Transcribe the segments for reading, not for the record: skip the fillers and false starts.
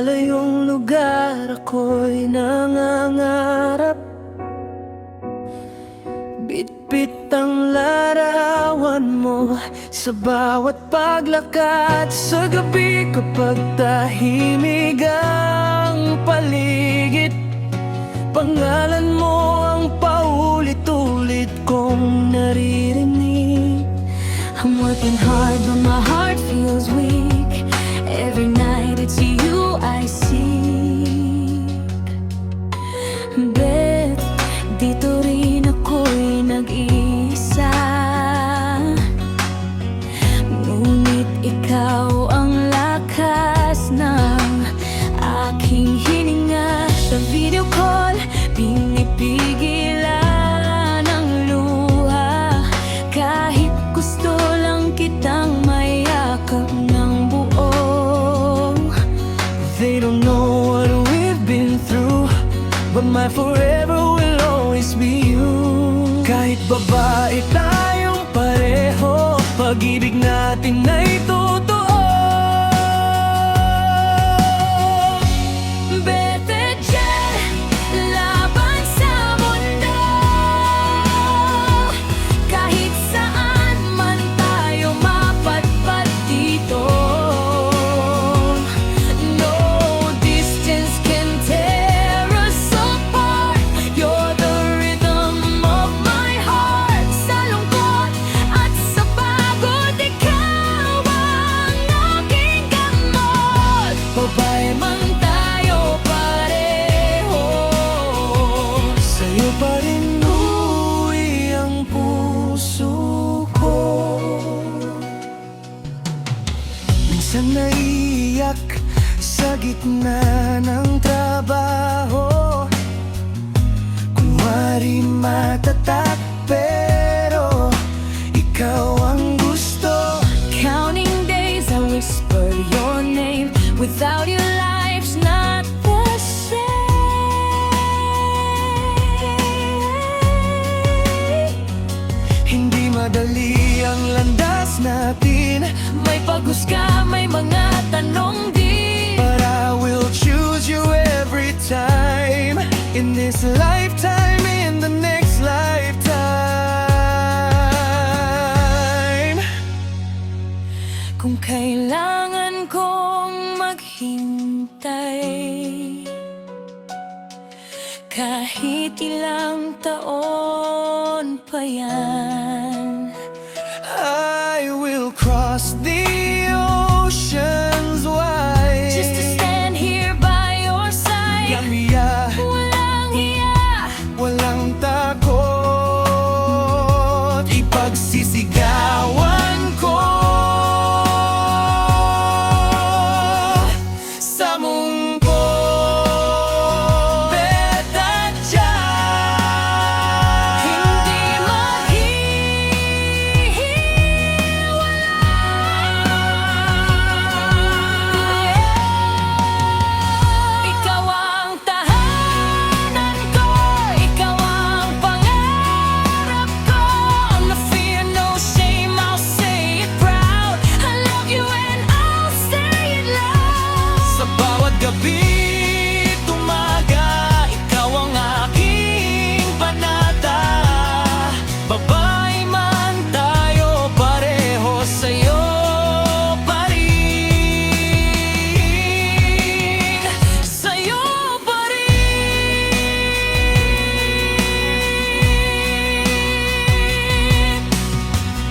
malayong lugar ako'y nangangarap. Bitbit ang larawan mo sa bawat paglakad. Sa gabi kapag tahimik ang paligid, pangalan mo ang paulit-ulit kong naririnig. I'm working hard but my heart feels weak. Every night it's you I seek. Bet, dito rin ako'y nag-iisa. Ngunit ikaw ang lakas ng aking hininga. Sa video call, pinipigilan ang luha. Kahit gusto lang kitang mayakap ng buo. They don't know what we've been through, but my forever will always be you. Kahit babae tayong pareho, pag-ibig natin ay totoo. Better dyan, laban sa mundo. Kahit saan man tayo mapadpad dito, no distance can tear us apart. You're the rhythm of my heart. Sa lungkot at sa pagod, ikaw ang aking gamot. Babae man tayo pareho, sa'yo pa rin uwi ang puso ko. Minsan naiiyak sa gitna ng trabaho. Kunwari matatak pero ikaw ang gusto. Counting days I whisper your name. Without you life's not the same. Hindi madali ang landas natin. May paghusga, may mga tanong din. But I will choose you every time. In this lifetime, in the next lifetime. Kung kailangan kong maghintay, kahit ilang taon pa yan, I will cross the oceans wide just to stand here by your side. Yamiya, walang hiya, walang takot. Ipagsisigawan ko sa mundo. Beta dyan, hindi ikaw ang tahanan ko, ikaw ang pangarap ko. No fear, no shame, I'll say it proud. I love you and I'll say it loud. Sa bawat gabi, tumaga, ikaw ang aking panata. Babae man tayo, pareho sa'yo pa rin. Sa'yo pa rin.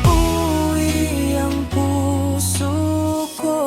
Uwi ang puso ko.